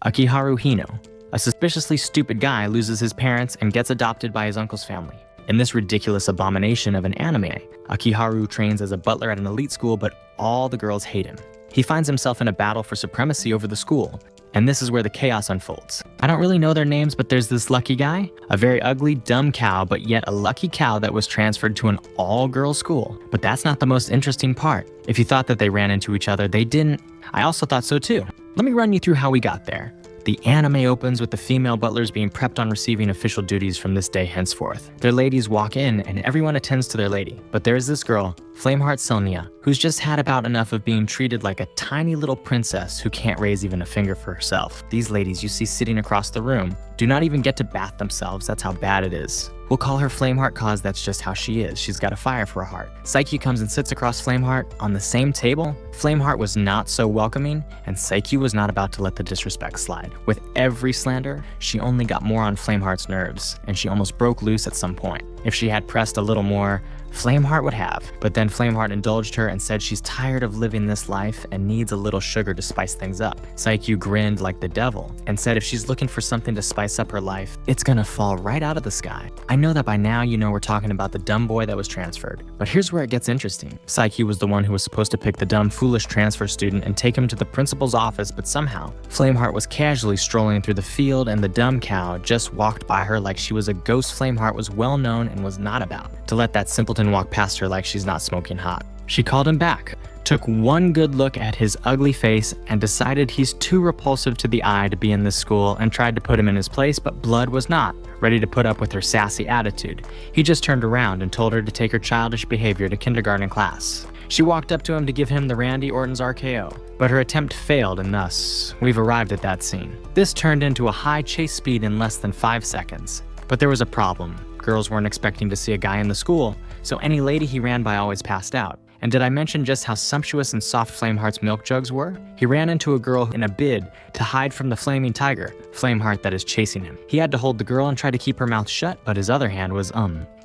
Akiharu Hino. A suspiciously stupid guy loses his parents and gets adopted by his uncle's family. In this ridiculous abomination of an anime, Akiharu trains as a butler at an elite school, but all the girls hate him. He finds himself in a battle for supremacy over the school, and this is where the chaos unfolds. I don't really know their names, but there's this lucky guy, a very ugly, dumb cow, but yet a lucky cow that was transferred to an all-girls school. But that's not the most interesting part. If you thought that they ran into each other, they didn't. I also thought so too. Let me run you through how we got there. The anime opens with the female butlers being prepped on receiving official duties from this day henceforth. Their ladies walk in and everyone attends to their lady. But there's this girl, Flameheart Selnia, who's just had about enough of being treated like a tiny little princess who can't raise even a finger for herself. These ladies you see sitting across the room do not even get to bath themselves, that's how bad it is. We'll call her Flameheart cause that's just how she is. She's got a fire for a heart. Psyche comes and sits across Flameheart on the same table. Flameheart was not so welcoming, and Psyche was not about to let the disrespect slide. With every slander, she only got more on Flameheart's nerves, and she almost broke loose at some point. If she had pressed a little more, Flameheart would have, but then Flameheart indulged her and said she's tired of living this life and needs a little sugar to spice things up. Psyche grinned like the devil and said if she's looking for something to spice up her life, it's gonna fall right out of the sky. I know that by now you know we're talking about the dumb boy that was transferred, but here's where it gets interesting. Psyche was the one who was supposed to pick the dumb, foolish transfer student and take him to the principal's office, but somehow, Flameheart was casually strolling through the field and the dumb cow just walked by her like she was a ghost Flameheart was well known and was not about to let that simpleton walk past her like she's not smoking hot. She called him back, took one good look at his ugly face and decided he's too repulsive to the eye to be in this school and tried to put him in his place, but Blood was not ready to put up with her sassy attitude. He just turned around and told her to take her childish behavior to kindergarten class. She walked up to him to give him the Randy Orton's RKO, but her attempt failed and thus, we've arrived at that scene. This turned into a high chase speed in less than 5 seconds. But there was a problem. Girls weren't expecting to see a guy in the school, so any lady he ran by always passed out. And did I mention just how sumptuous and soft Flameheart's milk jugs were? He ran into a girl in a bid to hide from the flaming tiger, Flameheart that is chasing him. He had to hold the girl and try to keep her mouth shut, but his other hand was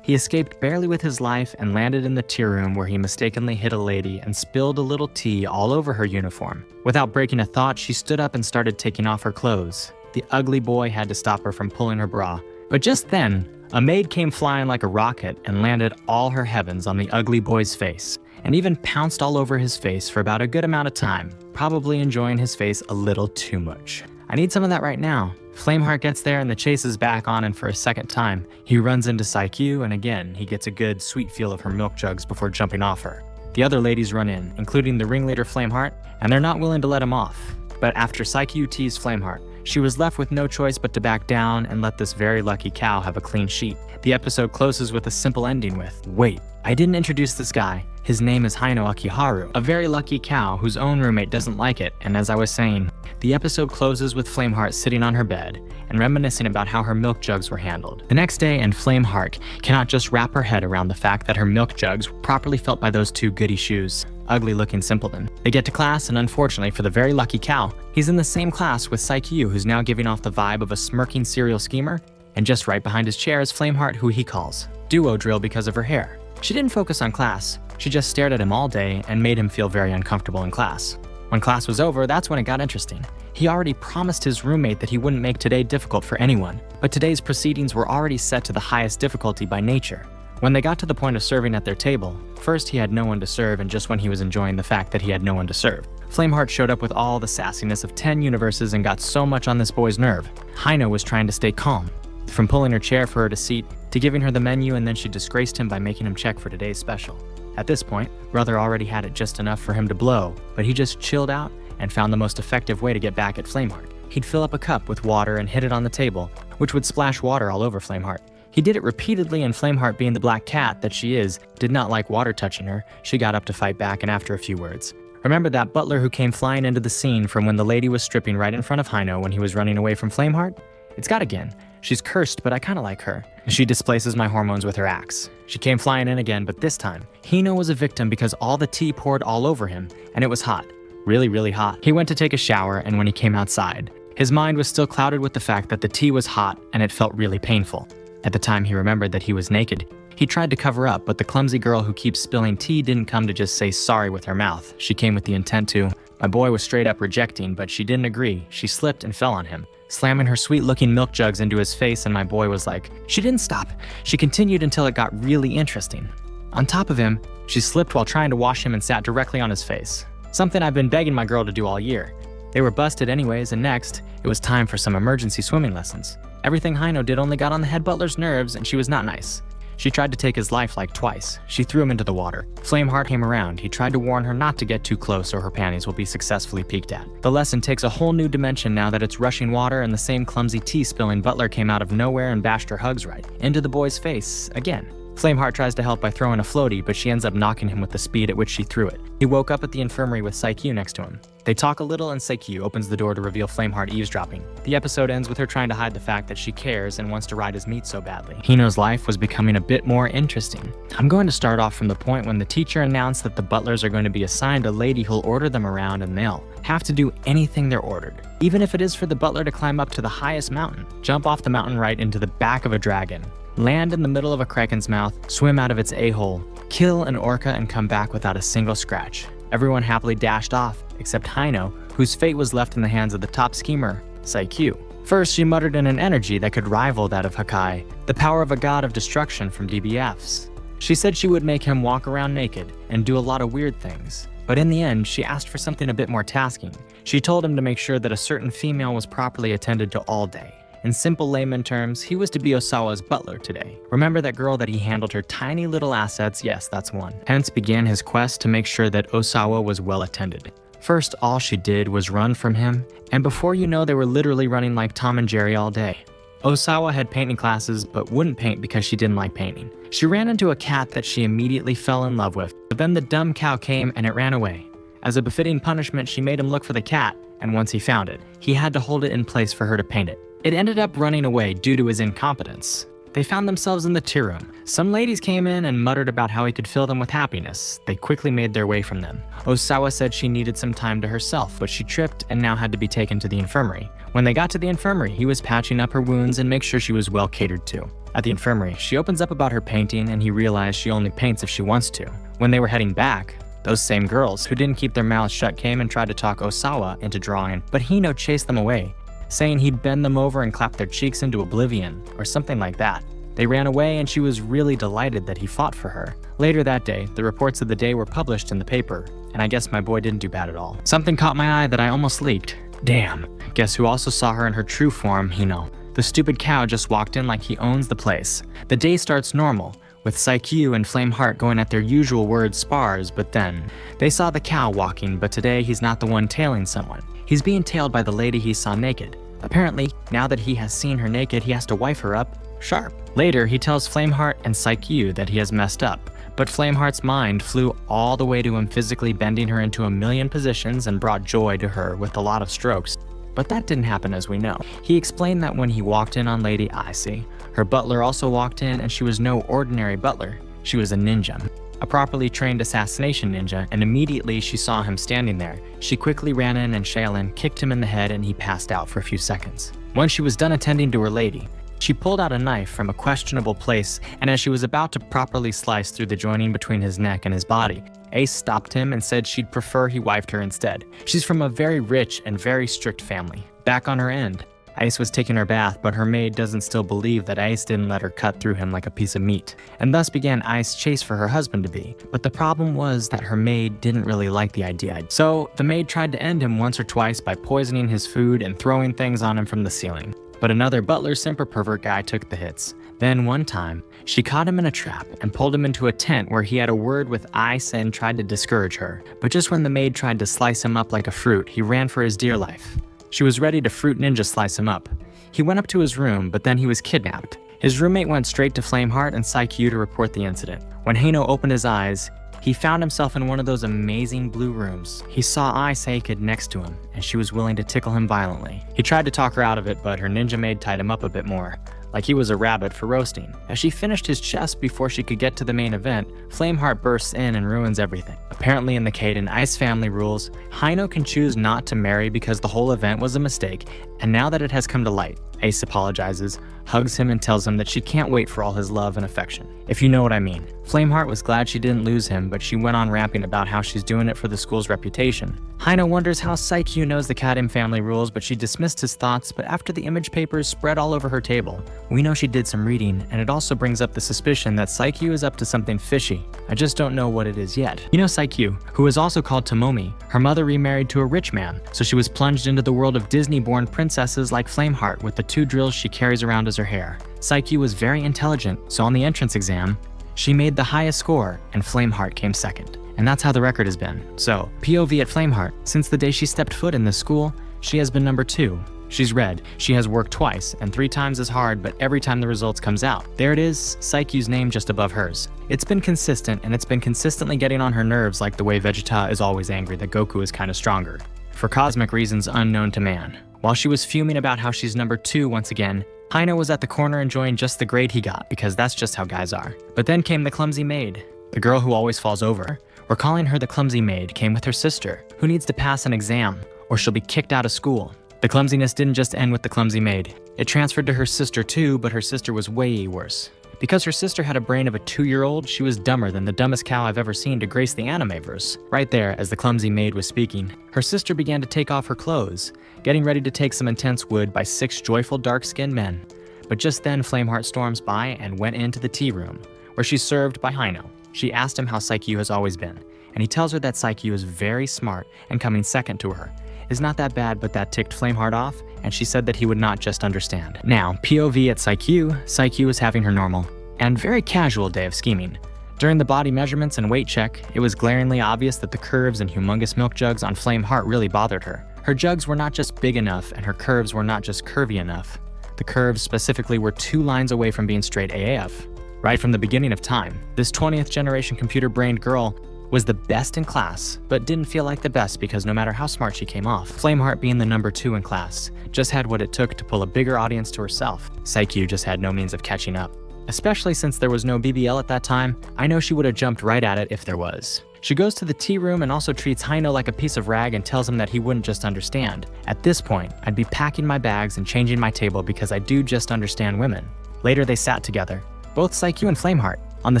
He escaped barely with his life and landed in the tea room where he mistakenly hit a lady and spilled a little tea all over her uniform. Without breaking a thought, she stood up and started taking off her clothes. The ugly boy had to stop her from pulling her bra. But just then, a maid came flying like a rocket and landed all her heavens on the ugly boy's face, and even pounced all over his face for about a good amount of time, probably enjoying his face a little too much. I need some of that right now. Flameheart gets there and the chase is back on, and for a second time, he runs into Psyche, and again, he gets a good sweet feel of her milk jugs before jumping off her. The other ladies run in, including the ringleader Flameheart, and they're not willing to let him off. But after Psyche teased Flameheart, she was left with no choice but to back down and let this very lucky cow have a clean sheet. The episode closes with a simple ending with, wait, I didn't introduce this guy. His name is Hino Akiharu, a very lucky cow whose own roommate doesn't like it, and as I was saying, the episode closes with Flameheart sitting on her bed and reminiscing about how her milk jugs were handled. The next day, and Flameheart cannot just wrap her head around the fact that her milk jugs were properly felt by those two goody shoes. Ugly looking simpleton. They get to class, and unfortunately for the very lucky cow, he's in the same class with Psyche, who's now giving off the vibe of a smirking serial schemer, and just right behind his chair is Flameheart, who he calls Duo Drill because of her hair. She didn't focus on class, she just stared at him all day and made him feel very uncomfortable in class. When class was over, that's when it got interesting. He already promised his roommate that he wouldn't make today difficult for anyone, but today's proceedings were already set to the highest difficulty by nature. When they got to the point of serving at their table, first he had no one to serve, and just when he was enjoying the fact that he had no one to serve, Flameheart showed up with all the sassiness of 10 universes and got so much on this boy's nerve. Hino was trying to stay calm, from pulling her chair for her to seat, to giving her the menu, and then she disgraced him by making him check for today's special. At this point, Brother already had it just enough for him to blow, but he just chilled out and found the most effective way to get back at Flameheart. He'd fill up a cup with water and hit it on the table, which would splash water all over Flameheart. He did it repeatedly, and Flameheart, being the black cat that she is, did not like water touching her. She got up to fight back, and after a few words, remember that butler who came flying into the scene from when the lady was stripping right in front of Hino when he was running away from Flameheart? It's got again. She's cursed, but I kinda like her. She displaces my hormones with her axe. She came flying in again, but this time, Hino was a victim because all the tea poured all over him, and it was hot. Really, really hot. He went to take a shower, and when he came outside, his mind was still clouded with the fact that the tea was hot and it felt really painful. At the time he remembered that he was naked, He tried to cover up, but the clumsy girl who keeps spilling tea didn't come to just say sorry with her mouth. She came with the intent to. My boy was straight up rejecting, but she didn't agree. She slipped and fell on him, slamming her sweet-looking milk jugs into his face, and my boy was like, she didn't stop. She continued until it got really interesting. On top of him, she slipped while trying to wash him and sat directly on his face. Something I've been begging my girl to do all year. They were busted anyways, and next, it was time for some emergency swimming lessons. Everything Hino did only got on the head butler's nerves, and she was not nice. She tried to take his life like twice. She threw him into the water. Flameheart came around. He tried to warn her not to get too close or her panties will be successfully peeked at. The lesson takes a whole new dimension now that it's rushing water and the same clumsy tea-spilling butler came out of nowhere and bashed her hugs right into the boy's face again. Flameheart tries to help by throwing a floaty, but she ends up knocking him with the speed at which she threw it. He woke up at the infirmary with Saikyu next to him. They talk a little and Saikyu opens the door to reveal Flameheart eavesdropping. The episode ends with her trying to hide the fact that she cares and wants to ride his meat so badly. Hino's life was becoming a bit more interesting. I'm going to start off from the point when the teacher announced that the butlers are going to be assigned a lady who'll order them around and they'll have to do anything they're ordered. Even if it is for the butler to climb up to the highest mountain, jump off the mountain right into the back of a dragon, land in the middle of a kraken's mouth, swim out of its a-hole, kill an orca and come back without a single scratch. Everyone happily dashed off, except Hino, whose fate was left in the hands of the top schemer, Saikyu. First, she muttered in an energy that could rival that of Hakai, the power of a god of destruction from DBFs. She said she would make him walk around naked and do a lot of weird things. But in the end, she asked for something a bit more tasking. She told him to make sure that a certain female was properly attended to all day. In simple layman terms, he was to be Osawa's butler today. Remember that girl that he handled her tiny little assets? Yes, that's one. Hence began his quest to make sure that Osawa was well attended. First, all she did was run from him, and before you know, they were literally running like Tom and Jerry all day. Osawa had painting classes, but wouldn't paint because she didn't like painting. She ran into a cat that she immediately fell in love with, but then the dumb cow came and it ran away. As a befitting punishment, she made him look for the cat, and once he found it, he had to hold it in place for her to paint it. It ended up running away due to his incompetence. They found themselves in the tea room. Some ladies came in and muttered about how he could fill them with happiness. They quickly made their way from them. Osawa said she needed some time to herself, but she tripped and now had to be taken to the infirmary. When they got to the infirmary, he was patching up her wounds and make sure she was well catered to. At the infirmary, she opens up about her painting and he realized she only paints if she wants to. When they were heading back, those same girls who didn't keep their mouths shut came and tried to talk Osawa into drawing, but Hino chased them away, saying he'd bend them over and clap their cheeks into oblivion, or something like that. They ran away and she was really delighted that he fought for her. Later that day, the reports of the day were published in the paper, and I guess my boy didn't do bad at all. Something caught my eye that I almost leaked. Damn. Guess who also saw her in her true form, Hino? The stupid cow just walked in like he owns the place. The day starts normal, with Saikyu and Flameheart going at their usual word spars, but then they saw the cow walking, but today he's not the one tailing someone. He's being tailed by the lady he saw naked. Apparently, now that he has seen her naked, he has to wife her up sharp. Later, he tells Flameheart and Saikyu that he has messed up, but Flameheart's mind flew all the way to him physically bending her into a million positions and brought joy to her with a lot of strokes. But that didn't happen as we know. He explained that when he walked in on Lady Icy, her butler also walked in and she was no ordinary butler. She was a ninja, a properly trained assassination ninja, and immediately she saw him standing there. She quickly ran in and Shaolin kicked him in the head and he passed out for a few seconds. Once she was done attending to her lady, she pulled out a knife from a questionable place, and as she was about to properly slice through the joining between his neck and his body, Ace stopped him and said she'd prefer he wifed her instead. She's from a very rich and very strict family. Back on her end, Ace was taking her bath, but her maid doesn't still believe that Ace didn't let her cut through him like a piece of meat, and thus began Ice's chase for her husband to be. But the problem was that her maid didn't really like the idea. So the maid tried to end him once or twice by poisoning his food and throwing things on him from the ceiling. But another butler simper pervert guy took the hits. Then one time, she caught him in a trap and pulled him into a tent where he had a word with Ice and tried to discourage her. But just when the maid tried to slice him up like a fruit, he ran for his dear life. She was ready to fruit ninja slice him up. He went up to his room, but then he was kidnapped. His roommate went straight to Flameheart and Saikyu to report the incident. When Hino opened his eyes, he found himself in one of those amazing blue rooms. He saw Ice naked next to him, and she was willing to tickle him violently. He tried to talk her out of it, but her ninja maid tied him up a bit more, like he was a rabbit for roasting. As she finished his chest before she could get to the main event, Flameheart bursts in and ruins everything. Apparently in the Kaden Ice family rules, Hino can choose not to marry because the whole event was a mistake, and now that it has come to light, Ace apologizes, hugs him, and tells him that she can't wait for all his love and affection. If you know what I mean. Flameheart was glad she didn't lose him, but she went on rapping about how she's doing it for the school's reputation. Hino wonders how Saikyu knows the Kadim family rules, but she dismissed his thoughts. But after the image papers spread all over her table, we know she did some reading, and it also brings up the suspicion that Saikyu is up to something fishy. I just don't know what it is yet. You know Saikyu, who is also called Tomomi, her mother remarried to a rich man, so she was plunged into the world of Disney-born princesses like Flameheart with the 2 drills she carries around as her hair. Saikyu was very intelligent, so on the entrance exam, she made the highest score, and Flameheart came second. And that's how the record has been. So, POV at Flameheart, since the day she stepped foot in this school, she has been number 2. She's red, she has worked twice, and 3 times as hard, but every time the results comes out, there it is, Saikyu's name just above hers. It's been consistent, and it's been consistently getting on her nerves, like the way Vegeta is always angry that Goku is kinda stronger, for cosmic reasons unknown to man. While she was fuming about how she's number 2 once again, Hino was at the corner enjoying just the grade he got, because that's just how guys are. But then came the clumsy maid, the girl who always falls over. We're calling her the clumsy maid, came with her sister, who needs to pass an exam, or she'll be kicked out of school. The clumsiness didn't just end with the clumsy maid. It transferred to her sister too, but her sister was way worse. Because her sister had a brain of a 2-year-old, she was dumber than the dumbest cow I've ever seen to grace the anime-verse. Right there, as the clumsy maid was speaking, her sister began to take off her clothes, getting ready to take some intense wood by 6 joyful dark-skinned men. But just then, Flameheart storms by and went into the tea room, where she's served by Hino. She asked him how Saikyu has always been, and he tells her that Saikyu is very smart and coming second to her. Is not that bad, but that ticked Flameheart off, and she said that he would not just understand. Now, POV at Saikyu is having her normal and very casual day of scheming. During the body measurements and weight check, it was glaringly obvious that the curves and humongous milk jugs on Flameheart really bothered her. Her jugs were not just big enough, and her curves were not just curvy enough. The curves specifically were 2 lines away from being straight AF. Right from the beginning of time, this 20th generation computer-brained girl was the best in class, but didn't feel like the best because no matter how smart she came off, Flameheart being the number 2 in class, just had what it took to pull a bigger audience to herself. Saikyu just had no means of catching up. Especially since there was no BBL at that time, I know she would have jumped right at it if there was. She goes to the tea room and also treats Hino like a piece of rag and tells him that he wouldn't just understand. At this point, I'd be packing my bags and changing my table because I do just understand women. Later they sat together, both Saikyu and Flameheart, on the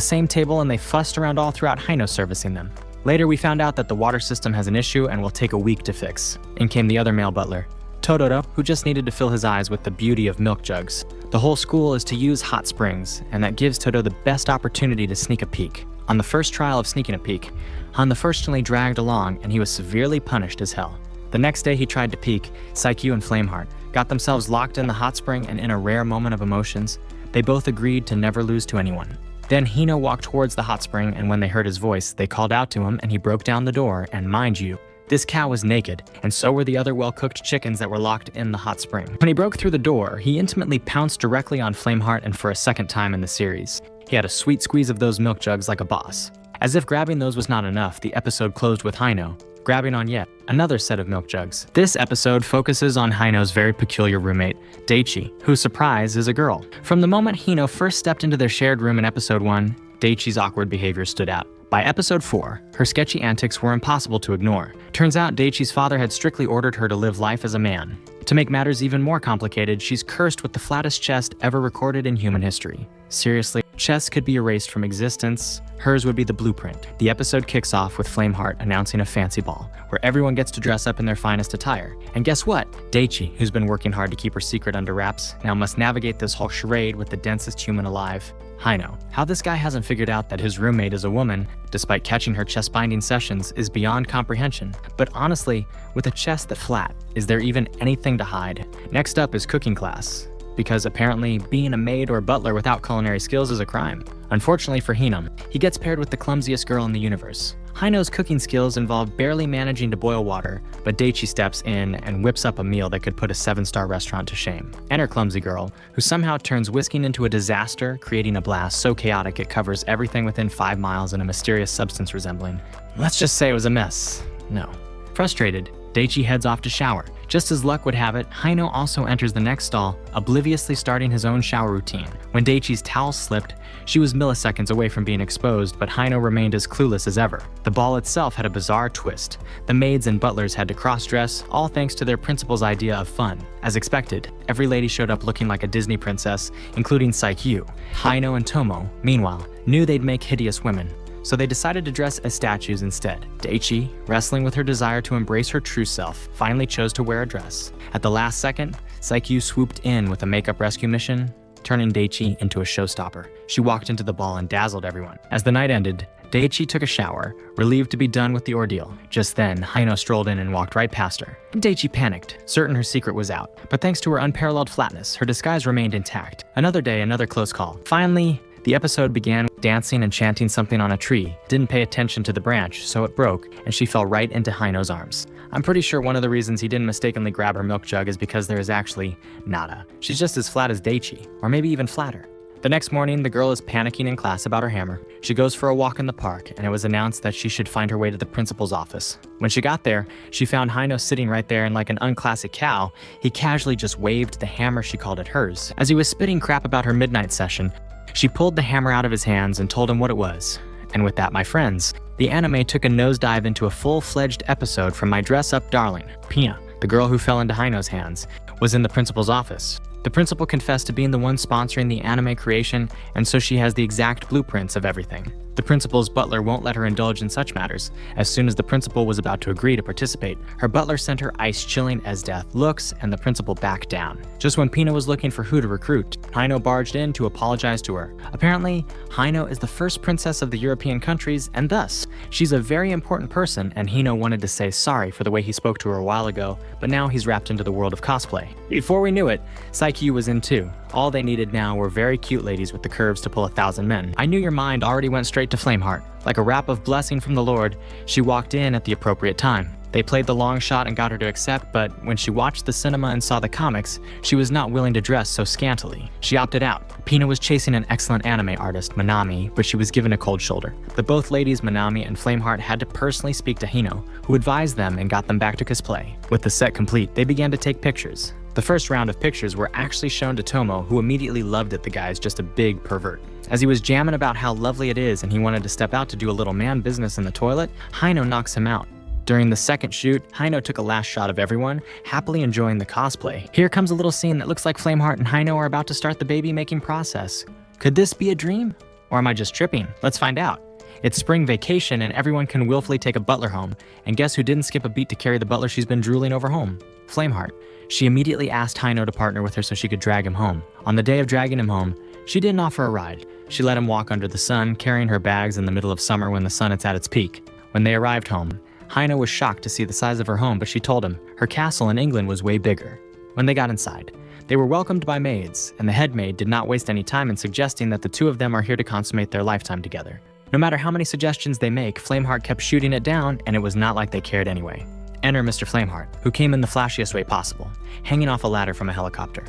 same table, and they fussed around all throughout Hino servicing them. Later we found out that the water system has an issue and will take a week to fix. In came the other male butler, Totoro, who just needed to fill his eyes with the beauty of milk jugs. The whole school is to use hot springs, and that gives Toto the best opportunity to sneak a peek. On the first trial of sneaking a peek, Han unfortunately dragged along, and he was severely punished as hell. The next day he tried to peek, Saikyu and Flameheart got themselves locked in the hot spring, and in a rare moment of emotions, they both agreed to never lose to anyone. Then Hino walked towards the hot spring, and when they heard his voice, they called out to him, and he broke down the door, and mind you, this cow was naked, and so were the other well-cooked chickens that were locked in the hot spring. When he broke through the door, he intimately pounced directly on Flameheart, and for a second time in the series. He had a sweet squeeze of those milk jugs like a boss. As if grabbing those was not enough, the episode closed with Hino grabbing on yet another set of milk jugs. This episode focuses on Hino's very peculiar roommate, Daichi, who, surprise, is a girl. From the moment Hino first stepped into their shared room in episode 1, Daichi's awkward behavior stood out. By episode 4, her sketchy antics were impossible to ignore. Turns out Daichi's father had strictly ordered her to live life as a man. To make matters even more complicated, she's cursed with the flattest chest ever recorded in human history. Seriously, chests could be erased from existence. Hers would be the blueprint. The episode kicks off with Flameheart announcing a fancy ball, where everyone gets to dress up in their finest attire. And guess what? Daichi, who's been working hard to keep her secret under wraps, now must navigate this whole charade with the densest human alive, Hino. How this guy hasn't figured out that his roommate is a woman, despite catching her chest-binding sessions, is beyond comprehension. But honestly, with a chest that flat, is there even anything to hide? Next up is cooking class, because apparently being a maid or butler without culinary skills is a crime. Unfortunately for Hino, he gets paired with the clumsiest girl in the universe. Hino's cooking skills involve barely managing to boil water, but Daichi steps in and whips up a meal that could put a 7-star restaurant to shame. And her clumsy girl, who somehow turns whisking into a disaster, creating a blast so chaotic it covers everything within 5 miles in a mysterious substance resembling. Let's just say it was a mess. No. Frustrated, Daichi heads off to shower, Just as luck would have it, Hino also enters the next stall, obliviously starting his own shower routine. When Daichi's towel slipped, she was milliseconds away from being exposed, but Hino remained as clueless as ever. The ball itself had a bizarre twist. The maids and butlers had to cross-dress, all thanks to their principal's idea of fun. As expected, every lady showed up looking like a Disney princess, including Saikyu. Hino and Tomo, meanwhile, knew they'd make hideous women, so they decided to dress as statues instead. Daichi, wrestling with her desire to embrace her true self, finally chose to wear a dress. At the last second, Saikyu swooped in with a makeup rescue mission, turning Daichi into a showstopper. She walked into the ball and dazzled everyone. As the night ended, Daichi took a shower, relieved to be done with the ordeal. Just then, Hino strolled in and walked right past her. Daichi panicked, certain her secret was out. But thanks to her unparalleled flatness, her disguise remained intact. Another day, another close call. Finally, the episode began with dancing and chanting something on a tree. Didn't pay attention to the branch, so it broke, and she fell right into Hino's arms. I'm pretty sure one of the reasons he didn't mistakenly grab her milk jug is because there is actually nada. She's just as flat as Daichi, or maybe even flatter. The next morning, the girl is panicking in class about her hammer. She goes for a walk in the park, and it was announced that she should find her way to the principal's office. When she got there, she found Hino sitting right there, and like an unclassic cow, he casually just waved the hammer she called it hers. As he was spitting crap about her midnight session, she pulled the hammer out of his hands and told him what it was. And with that, my friends, the anime took a nosedive into a full-fledged episode from my dress-up darling, Pina. The girl who fell into Hino's hands was in the principal's office. The principal confessed to being the one sponsoring the anime creation, and so she has the exact blueprints of everything. The principal's butler won't let her indulge in such matters. As soon as the principal was about to agree to participate, her butler sent her ice-chilling as death looks, and the principal backed down. Just when Pina was looking for who to recruit, Hino barged in to apologize to her. Apparently, Hino is the first princess of the European countries, and thus, she's a very important person, and Hino wanted to say sorry for the way he spoke to her a while ago, but now he's wrapped into the world of cosplay. Before we knew it, Saikyu was in too. All they needed now were very cute ladies with the curves to pull 1,000 men. I knew your mind already went straight to Flameheart. Like a rap of blessing from the Lord, she walked in at the appropriate time. They played the long shot and got her to accept, but when she watched the cinema and saw the comics, she was not willing to dress so scantily. She opted out. Pina was chasing an excellent anime artist, Manami, but she was given a cold shoulder. But both ladies, Manami and Flameheart, had to personally speak to Hino, who advised them and got them back to cosplay. With the set complete, they began to take pictures. The first round of pictures were actually shown to Tomo, who immediately loved it. The guy's just a big pervert. As he was jamming about how lovely it is and he wanted to step out to do a little man business in the toilet, Hino knocks him out. During the second shoot, Hino took a last shot of everyone, happily enjoying the cosplay. Here comes a little scene that looks like Flameheart and Hino are about to start the baby-making process. Could this be a dream? Or am I just tripping? Let's find out. It's spring vacation and everyone can willfully take a butler home. And guess who didn't skip a beat to carry the butler she's been drooling over home? Flameheart. She immediately asked Hino to partner with her so she could drag him home. On the day of dragging him home, she didn't offer a ride. She let him walk under the sun, carrying her bags in the middle of summer when the sun is at its peak. When they arrived home, Hino was shocked to see the size of her home, but she told him her castle in England was way bigger. When they got inside, they were welcomed by maids, and the head maid did not waste any time in suggesting that the two of them are here to consummate their lifetime together. No matter how many suggestions they make, Flameheart kept shooting it down, and it was not like they cared anyway. Enter Mr. Flameheart, who came in the flashiest way possible, hanging off a ladder from a helicopter.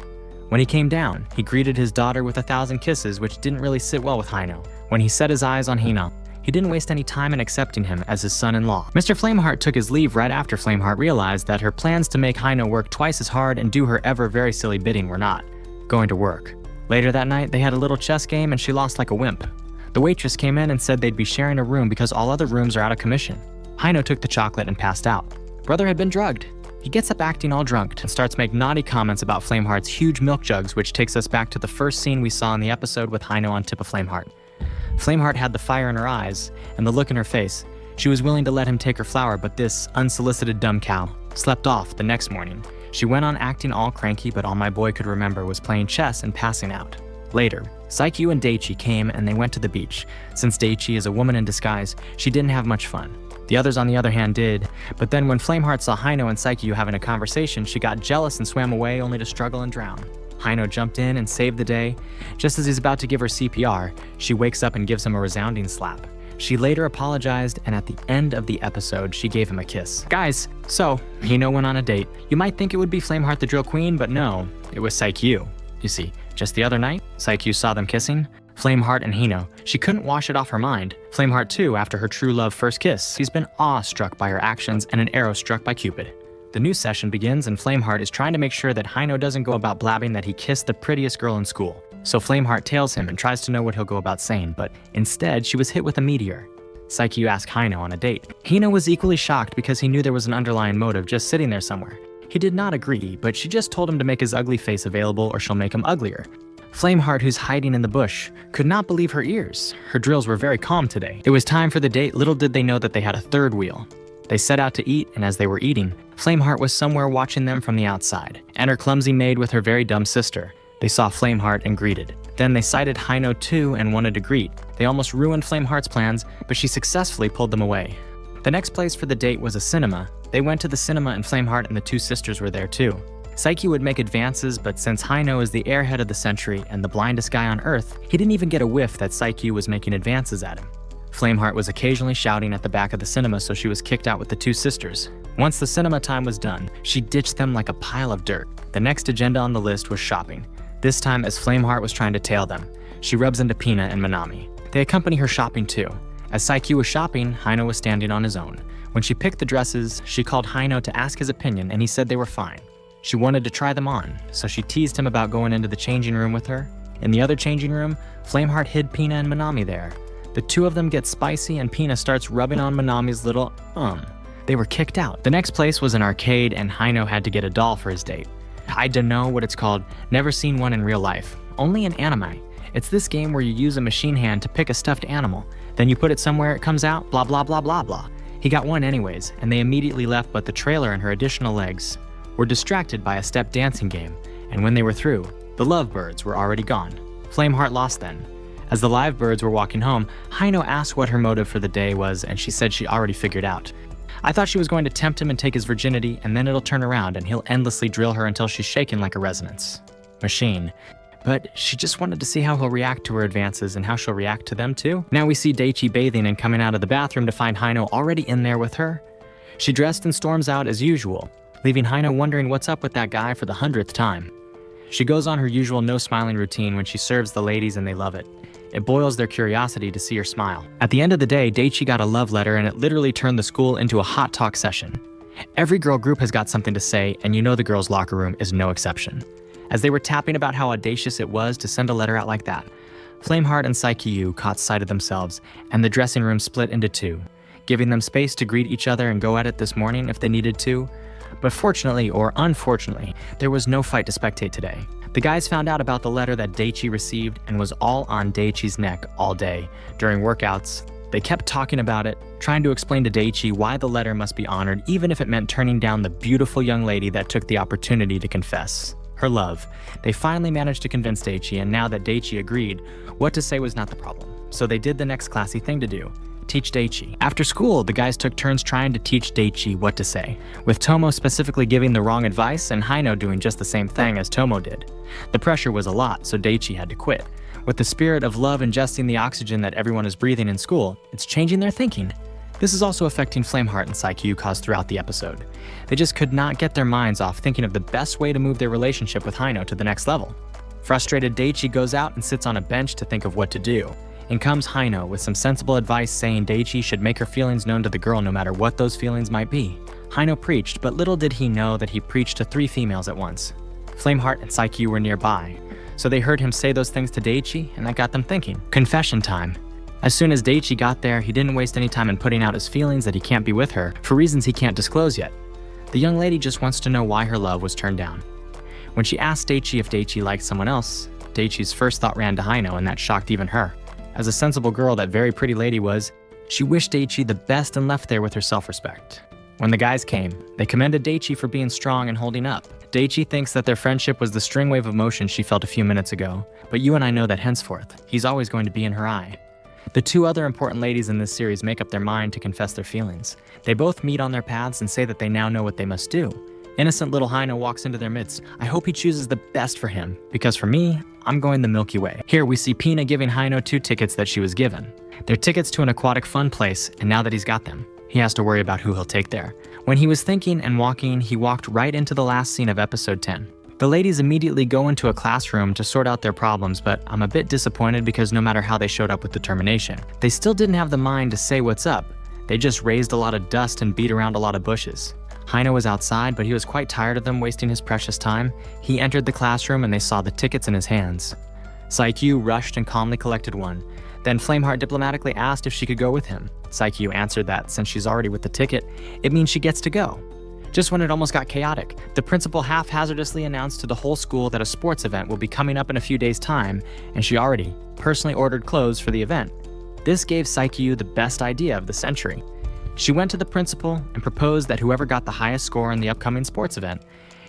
When he came down, he greeted his daughter with 1,000 kisses, which didn't really sit well with Hino. When he set his eyes on Hino, he didn't waste any time in accepting him as his son-in-law. Mr. Flameheart took his leave right after Flameheart realized that her plans to make Hino work twice as hard and do her ever very silly bidding were not going to work. Later that night, they had a little chess game and she lost like a wimp. The waitress came in and said they'd be sharing a room because all other rooms are out of commission. Hino took the chocolate and passed out. Brother had been drugged. He gets up acting all drunk and starts making naughty comments about Flameheart's huge milk jugs, which takes us back to the first scene we saw in the episode with Hino on tip of Flameheart. Flameheart had the fire in her eyes and the look in her face. She was willing to let him take her flower, but this unsolicited dumb cow slept off the next morning. She went on acting all cranky, but all my boy could remember was playing chess and passing out. Later, Saikyu and Daichi came and they went to the beach. Since Daichi is a woman in disguise, she didn't have much fun. The others, on the other hand, did, but then when Flameheart saw Hino and Saikyu having a conversation, she got jealous and swam away only to struggle and drown. Hino jumped in and saved the day. Just as he's about to give her CPR, she wakes up and gives him a resounding slap. She later apologized, and at the end of the episode, she gave him a kiss. Guys, so, Hino went on a date. You might think it would be Flameheart the Drill Queen, but no, it was Saikyu. You see, just the other night, Saikyu saw them kissing. Flameheart and Hino. She couldn't wash it off her mind. Flameheart too, after her true love first kiss. He's been awestruck by her actions and an arrow struck by Cupid. The new session begins and Flameheart is trying to make sure that Hino doesn't go about blabbing that he kissed the prettiest girl in school. So Flameheart tails him and tries to know what he'll go about saying, but instead she was hit with a meteor. Saikyu asked Hino on a date. Hino was equally shocked because he knew there was an underlying motive just sitting there somewhere. He did not agree, but she just told him to make his ugly face available or she'll make him uglier. Flameheart, who's hiding in the bush, could not believe her ears. Her drills were very calm today. It was time for the date. Little did they know that they had a third wheel. They set out to eat, and as they were eating, Flameheart was somewhere watching them from the outside, and her clumsy maid with her very dumb sister. They saw Flameheart and greeted. Then they sighted Hino too and wanted to greet. They almost ruined Flameheart's plans, but she successfully pulled them away. The next place for the date was a cinema. They went to the cinema and Flameheart and the two sisters were there too. Saikyu would make advances, but since Hino is the airhead of the century and the blindest guy on Earth, he didn't even get a whiff that Saikyu was making advances at him. Flameheart was occasionally shouting at the back of the cinema, so she was kicked out with the two sisters. Once the cinema time was done, she ditched them like a pile of dirt. The next agenda on the list was shopping. This time as Flameheart was trying to tail them, she rubs into Pina and Manami. They accompany her shopping too. As Saikyu was shopping, Hino was standing on his own. When she picked the dresses, she called Hino to ask his opinion and he said they were fine. She wanted to try them on, so she teased him about going into the changing room with her. In the other changing room, Flameheart hid Pina and Manami there. The two of them get spicy and Pina starts rubbing on Manami's little They were kicked out. The next place was an arcade and Hino had to get a doll for his date. I don't know what it's called, never seen one in real life, only in anime. It's this game where you use a machine hand to pick a stuffed animal, then you put it somewhere, it comes out, blah blah blah blah blah. He got one anyways, and they immediately left, but the trailer and her additional legs were distracted by a step dancing game, and when they were through, the lovebirds were already gone. Flameheart lost then. As the live birds were walking home, Hino asked what her motive for the day was, and she said she already figured out. I thought she was going to tempt him and take his virginity, and then it'll turn around and he'll endlessly drill her until she's shaken like a resonance machine. But she just wanted to see how he'll react to her advances and how she'll react to them too. Now we see Daichi bathing and coming out of the bathroom to find Hino already in there with her. She dressed and storms out as usual, leaving Hino wondering what's up with that guy for the 100th time. She goes on her usual no-smiling routine when she serves the ladies and they love it. It boils their curiosity to see her smile. At the end of the day, Daichi got a love letter and it literally turned the school into a hot talk session. Every girl group has got something to say, and you know the girls' locker room is no exception. As they were tapping about how audacious it was to send a letter out like that, Flameheart and Saikyu caught sight of themselves, and the dressing room split into two, giving them space to greet each other and go at it this morning if they needed to. But fortunately, or unfortunately, there was no fight to spectate today. The guys found out about the letter that Daichi received and was all on Daichi's neck all day. During workouts, they kept talking about it, trying to explain to Daichi why the letter must be honored even if it meant turning down the beautiful young lady that took the opportunity to confess her love. They finally managed to convince Daichi, and now that Daichi agreed, what to say was not the problem. So they did the next classy thing to do. Teach Daichi. After school, the guys took turns trying to teach Daichi what to say, with Tomo specifically giving the wrong advice and Hino doing just the same thing as Tomo did. The pressure was a lot, so Daichi had to quit. With the spirit of love ingesting the oxygen that everyone is breathing in school, it's changing their thinking. This is also affecting Flameheart and Saikyu throughout the episode. They just could not get their minds off thinking of the best way to move their relationship with Hino to the next level. Frustrated, Daichi goes out and sits on a bench to think of what to do. In comes Hino with some sensible advice saying Daichi should make her feelings known to the girl no matter what those feelings might be. Hino preached, but little did he know that he preached to 3 females at once. Flameheart and Saikyu were nearby, so they heard him say those things to Daichi, and that got them thinking. Confession time. As soon as Daichi got there, he didn't waste any time in putting out his feelings that he can't be with her for reasons he can't disclose yet. The young lady just wants to know why her love was turned down. When she asked Daichi if Daichi liked someone else, Daichi's first thought ran to Hino, and that shocked even her. As a sensible girl that very pretty lady was, she wished Daichi the best and left there with her self-respect. When the guys came, they commended Daichi for being strong and holding up. Daichi thinks that their friendship was the string wave of emotion she felt a few minutes ago, but you and I know that henceforth, he's always going to be in her eye. The 2 other important ladies in this series make up their mind to confess their feelings. They both meet on their paths and say that they now know what they must do. Innocent little Hino walks into their midst. I hope he chooses the best for him, because for me, I'm going the Milky Way. Here we see Pina giving Hino 2 tickets that she was given. They're tickets to an aquatic fun place, and now that he's got them, he has to worry about who he'll take there. When he was thinking and walking, he walked right into the last scene of episode 10. The ladies immediately go into a classroom to sort out their problems, but I'm a bit disappointed because no matter how they showed up with determination, they still didn't have the mind to say what's up. They just raised a lot of dust and beat around a lot of bushes. Hino was outside, but he was quite tired of them wasting his precious time. He entered the classroom and they saw the tickets in his hands. Saikyu rushed and calmly collected one. Then Flameheart diplomatically asked if she could go with him. Saikyu answered that since she's already with the ticket, it means she gets to go. Just when it almost got chaotic, the principal haphazardly announced to the whole school that a sports event will be coming up in a few days' time, and she already personally ordered clothes for the event. This gave Saikyu the best idea of the century. She went to the principal and proposed that whoever got the highest score in the upcoming sports event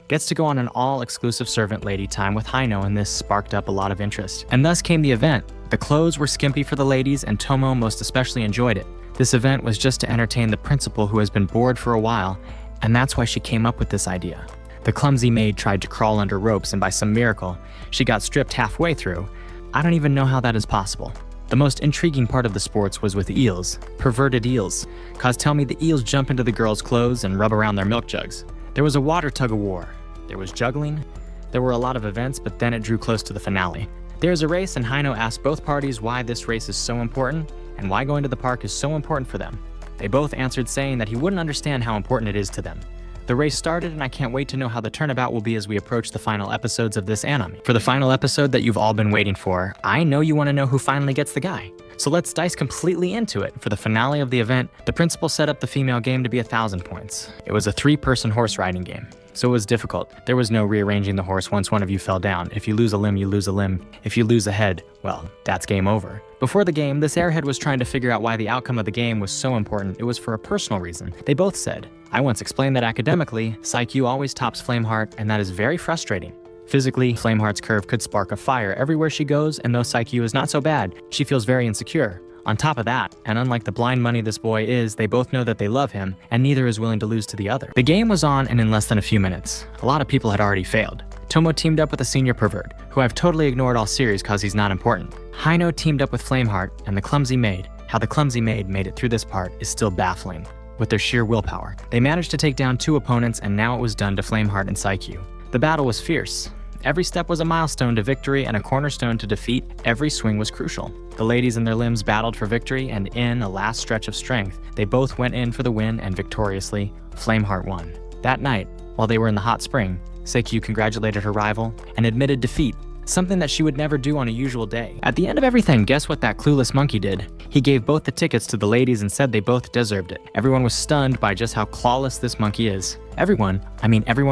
gets to go on an all-exclusive servant lady time with Hino, and this sparked up a lot of interest. And thus came the event. The clothes were skimpy for the ladies, and Tomo most especially enjoyed it. This event was just to entertain the principal, who has been bored for a while, and that's why she came up with this idea. The clumsy maid tried to crawl under ropes, and by some miracle, she got stripped halfway through. I don't even know how that is possible. The most intriguing part of the sports was with eels, perverted eels. Cause tell me the eels jump into the girls' clothes and rub around their milk jugs. There was a water tug-of-war. There was juggling. There were a lot of events, but then it drew close to the finale. There's a race, and Hino asked both parties why this race is so important and why going to the park is so important for them. They both answered saying that he wouldn't understand how important it is to them. The race started, and I can't wait to know how the turnabout will be as we approach the final episodes of this anime. For the final episode that you've all been waiting for, I know you want to know who finally gets the guy. So let's dice completely into it. For the finale of the event, the principal set up the female game to be 1,000 points. It was a 3-person horse riding game, so it was difficult. There was no rearranging the horse once one of you fell down. If you lose a limb, you lose a limb. If you lose a head, well, that's game over. Before the game, this airhead was trying to figure out why the outcome of the game was so important. It was for a personal reason. They both said, I once explained that academically, Saikyu always tops Flameheart, and that is very frustrating. Physically, Flameheart's curve could spark a fire everywhere she goes, and though Saikyu is not so bad, she feels very insecure. On top of that, and unlike the blind money this boy is, they both know that they love him, and neither is willing to lose to the other. The game was on, and in less than a few minutes, a lot of people had already failed. Tomo teamed up with a senior pervert, who I've totally ignored all series cause he's not important. Hino teamed up with Flameheart and the clumsy maid. How the clumsy maid made it through this part is still baffling. With their sheer willpower, they managed to take down 2 opponents, and now it was done to Flameheart and Saikyu. The battle was fierce. Every step was a milestone to victory and a cornerstone to defeat. Every swing was crucial. The ladies and their limbs battled for victory, and in a last stretch of strength, they both went in for the win, and victoriously, Flameheart won. That night, while they were in the hot spring, Saikyu congratulated her rival and admitted defeat, something that she would never do on a usual day. At the end of everything, guess what that clueless monkey did? He gave both the tickets to the ladies and said they both deserved it. Everyone was stunned by just how clawless this monkey is. Everyone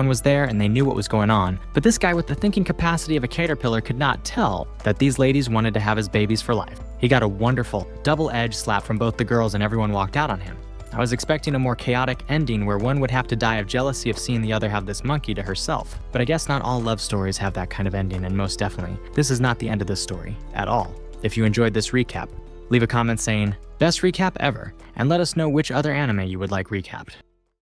was there and they knew what was going on, but this guy with the thinking capacity of a caterpillar could not tell that these ladies wanted to have his babies for life. He got a wonderful, double-edged slap from both the girls, and everyone walked out on him. I was expecting a more chaotic ending where one would have to die of jealousy of seeing the other have this monkey to herself. But I guess not all love stories have that kind of ending, and most definitely, this is not the end of this story, at all. If you enjoyed this recap, leave a comment saying, best recap ever, and let us know which other anime you would like recapped.